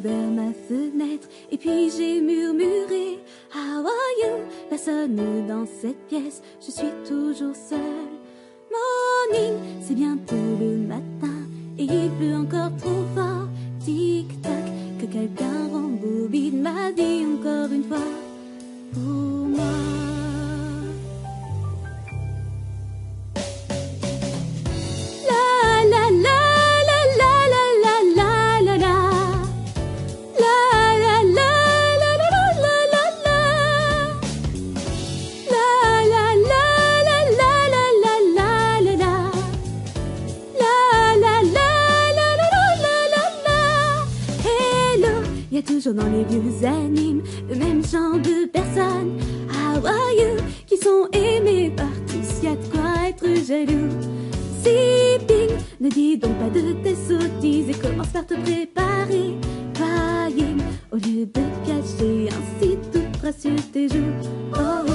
ouvert ma fenêtre et puis j'ai murmuré How are you? Personne dans cette pièce, je suis toujours seule. Morning, c'est bientôt le matin et il pleut encore trop fort. Tic-tac, que quelqu'un rembobine ma vie encore une fois pour moi. La la la la la la la la la. La la la la la la la la. La la la la la la la la la la. La la la la la la la la. Hello, y a toujours dans les vieux animes le même genre de personnes. How are you? Qui sont aimés par tous, y a de quoi être jaloux. Sipping, ne dis donc pas de tes sottises et commence par te préparer. Crying, au lieu de cacher ainsi toute trace sur tes joues. Oh,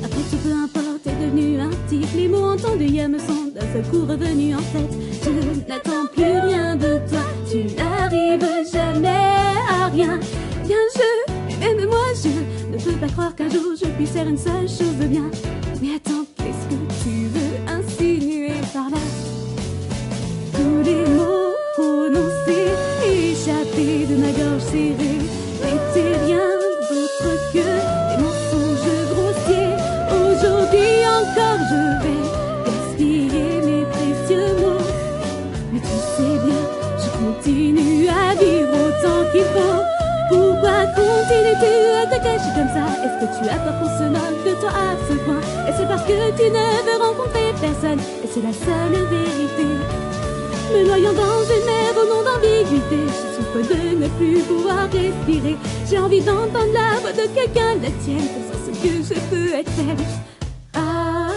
après tout peu importe, t'es devenu un type. Les mots entendus hier me sont d'un seul coup revenus en tête. Je n'attends plus rien de toi, tu n'arrives jamais à rien. Bien je, même moi je ne peux pas croire qu'un jour je puisse faire une seule chose de bien. Mais attends, qu'est-ce que tu veux insinuer par là? Tous les mots prononcés, échappés de ma gorge serrée, n'étaient rien d'autre que des mensonges grossiers. Aujourd'hui encore je vais gaspiller mes précieux mots. Mais tu sais bien, je continue à vivre autant qu'il faut. Pourquoi continues-tu à te cacher comme ça? Est-ce que tu as peur qu'on se moque de toi à ce point? Est-ce parce que tu ne veux rencontrer personne? Et c'est la seule vérité? Me noyant dans une mer au nom d'ambiguïté, je souffre de ne plus pouvoir respirer. J'ai envie d'entendre la voix de quelqu'un, la tienne, pour savoir ce que je peux être elle. Ah.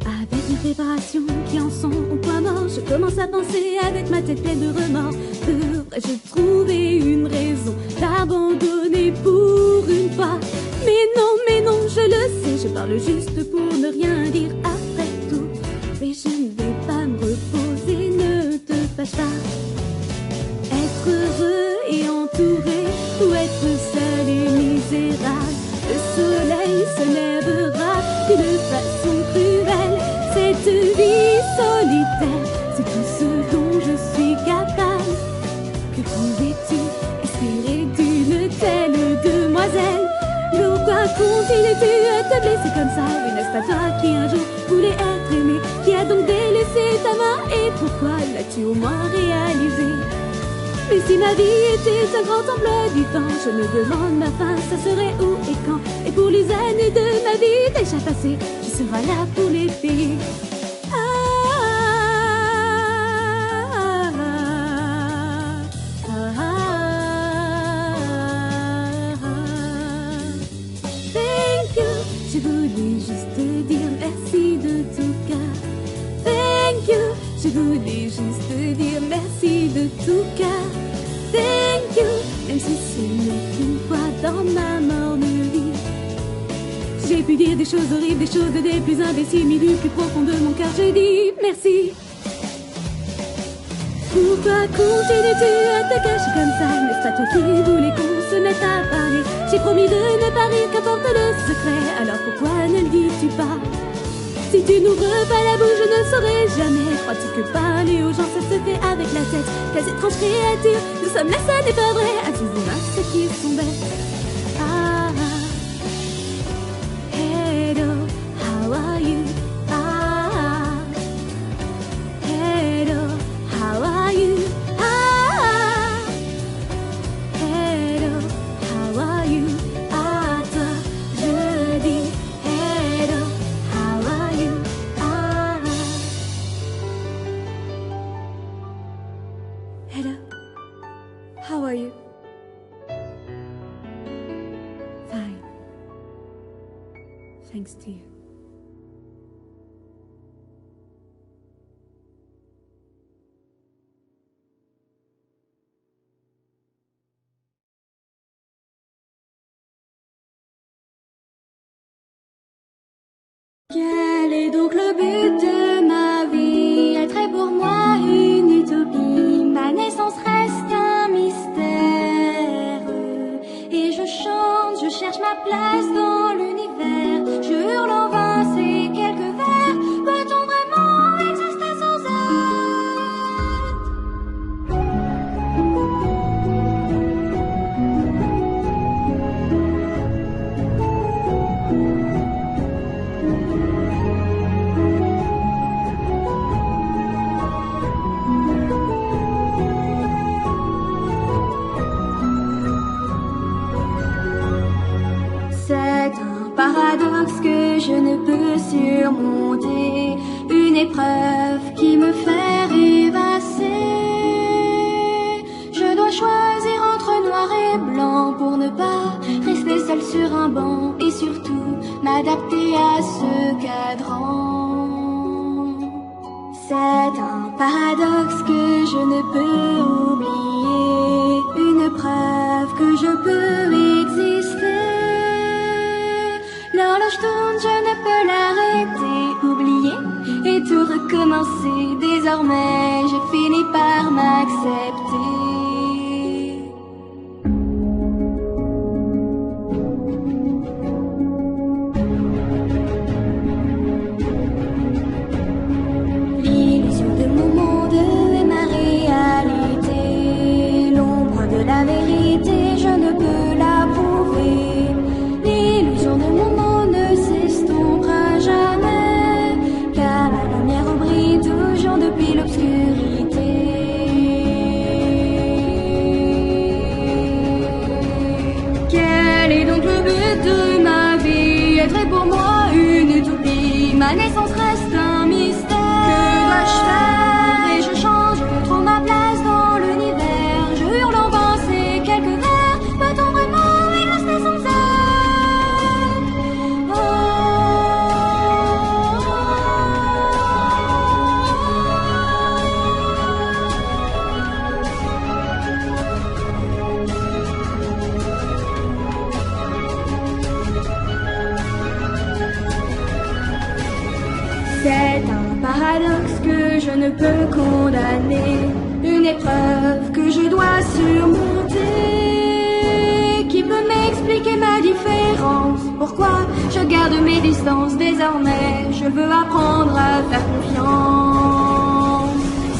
Avec mes préparations qui en sont au point mort, je commence à penser avec ma tête pleine de remords. Devrais-je trouver une raison d'abandonner pour une fois? Mais non, je le sais, je parle juste pour ne rien dire après tout. Mais je ne vais pas me reposer, ne te fâche pas. Être heureux et entouré, ou être seul et misérable. Le soleil se lèvera d'une façon cruelle. Cette vie solitaire, c'est tout ce dont je suis capable. Que pouvais-tu espérer d'une telle demoiselle? Pourquoi continues-tu à te blesser comme ça? Et n'est-ce pas toi qui un jour voulais être aimé? Qui a donc délaissé ta main? Et pourquoi l'as-tu au moins réalisé? Mais si ma vie était un grand emploi du temps, je me demande ma fin, ça serait où et quand? Et pour les années de ma vie déjà passées, qui sera là pour les payer? Thank you, je voulais juste te dire merci de tout cœur. Thank you, je voulais juste te dire merci de tout cœur. Thank you, même si ce n'est qu'une fois dans ma morne vie. J'ai pu dire des choses horribles, des choses des plus imbéciles, mais du plus profond de mon cœur je dis merci. Pourquoi continues-tu à te cacher comme ça? N'est-ce pas toi qui voulais qu'on se mette à parler? J'ai promis de ne pas rire, qu'importe le secret. Alors pourquoi ne le dis-tu pas? Si tu n'ouvres pas la bouche, je ne le saurai jamais. Crois-tu que parler aux gens, ça se fait avec la tête? Quelles étranges créatures, nous sommes là, ça n'est pas vrai. À ces humains, c'est qu'ils sont bêtes. Ah, hello, how are you? Ah, hello, how are you? Ah, hello, how are you? À toi, je dis hello, how are you? Ah, hello, how are you? Fine. Thanks to you. donc le but de ma vie? Être est pour moi une utopie. Ma naissance reste un mystère. Et je chante, je cherche ma place dans l'univers. Je hurle en vain ces quelques vers. Peut-on vraiment exister sans eux? C'est un paradoxe que je ne peux surmonter, une épreuve qui me fait rêvasser. Je dois choisir entre noir et blanc pour ne pas rester seul sur un banc et surtout m'adapter à ce cadran. C'est un paradoxe que je ne peux oublier, une preuve que je peux exister. L'horloge tourne, je ne peux l'arrêter, oublier et tout recommencer. Désormais, je finis par m'accepter. L'illusion de mon monde est ma réalité. L'ombre de la vérité, je ne peux la prouver. L'illusion de mon monde ne s'estompera jamais, car la lumière brille toujours depuis l'obscurité. Quel est donc le but de ma vie? Être est pour moi une utopie. Ma naissance reste un mystère. Que dois-je faire? Et je change, je trouve ma place dans l'univers. Je hurle en vain ces quelques vers. Peut-on vraiment exister sans eux? C'est un paradoxe que je ne peux condamner, une épreuve que je dois surmonter. Qui peut m'expliquer ma différence? Pourquoi je garde mes distances? Désormais, je veux apprendre à faire confiance.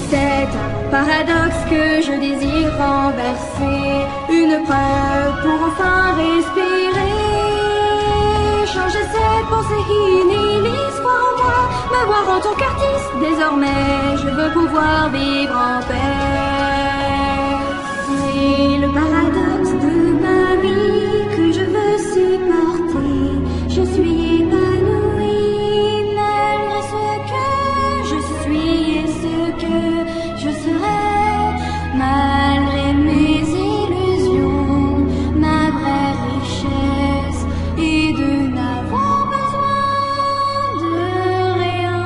C'est un paradoxe que je désire renverser, une preuve pour enfin respirer. Changer cette pensée nihiliste, croire en moi, me voir en tant qu'artiste. Désormais, je veux pouvoir vivre en paix. C'est le paradoxe de ma vie que je veux supporter. Je suis épanouie malgré ce que je suis et ce que je serai. Malgré mes illusions, ma vraie richesse est de n'avoir besoin de rien.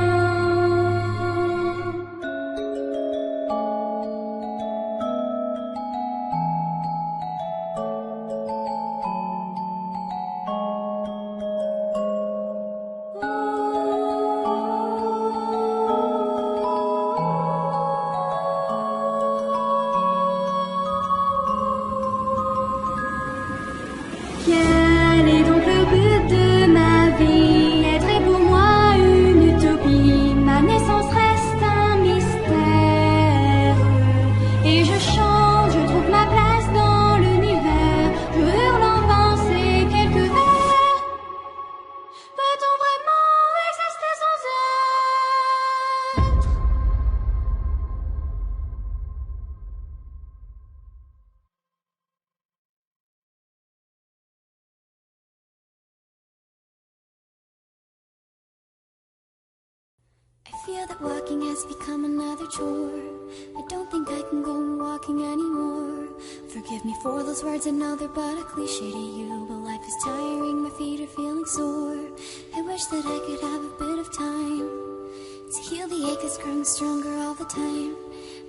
Quel est donc le but de ma vie? Être est pour moi une utopie. Ma naissance reste un mystère. Et je chante, je trouve ma place dans l'univers. Je hurle en vain ces quelques vers. Peut-on vraiment exister sans eux? I feel that walking has become another chore. I don't think I can go on walking anymore. Forgive me for those words, I know they're but a cliche to you, but life is tiring, my feet are feeling sore. I wish that I could have a bit of time to heal the ache that's growing stronger all the time.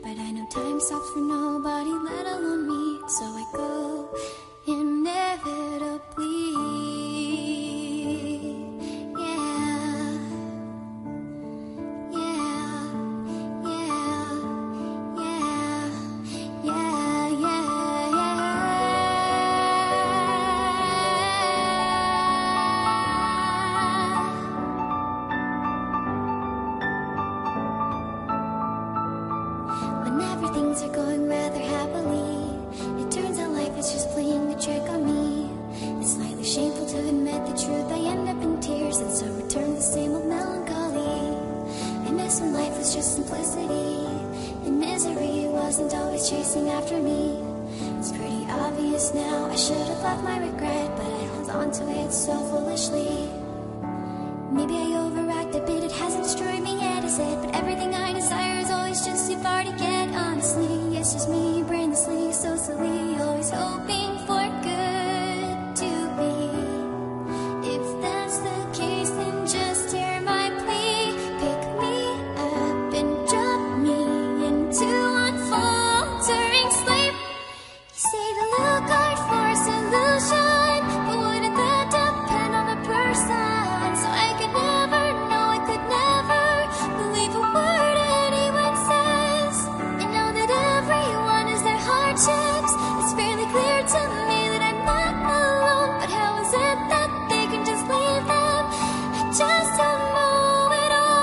But I know time stops for nobody, let alone me, so I go inevitably. Yeah. this now. I should have left my regret, but I held on to it so foolishly. Maybe I overact a bit, it hasn't destroyed me yet, is it? But everything I desire is always just too far to get. Honestly, it's just me, brainlessly, so silly, always hoping for good to be. If that's the case, then just hear my plea. Pick me up and drop me into unfaltering sleep. You say to look out for a solution, but wouldn't that depend on the person? So I could never know, I could never believe a word anyone says. I know that everyone has their hardships. It's fairly clear to me that I'm not alone. But how is it that they can just leave them? I just don't know it all.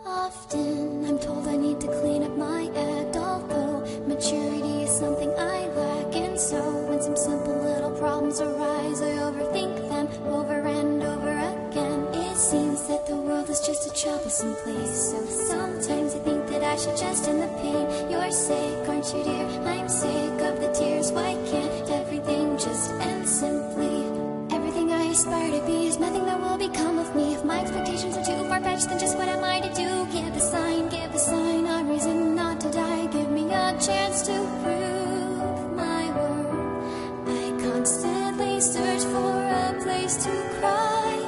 Often I'm told I need to clean up my act, although maturity is something I lack. And so when some simple little problems arise, I overthink them over and over again. It seems that the world is just a troublesome place, so sometimes I think that I should just end the pain. You're sick, aren't you, dear? I'm sick of the tears. Why can't everything just end simply? Everything I aspire to be is nothing that will become of me. If my expectations are too far-fetched, then just what am I to do? Give the sign, a reason not to die. Give me a chance to prove my worth. I constantly search for a place to cry.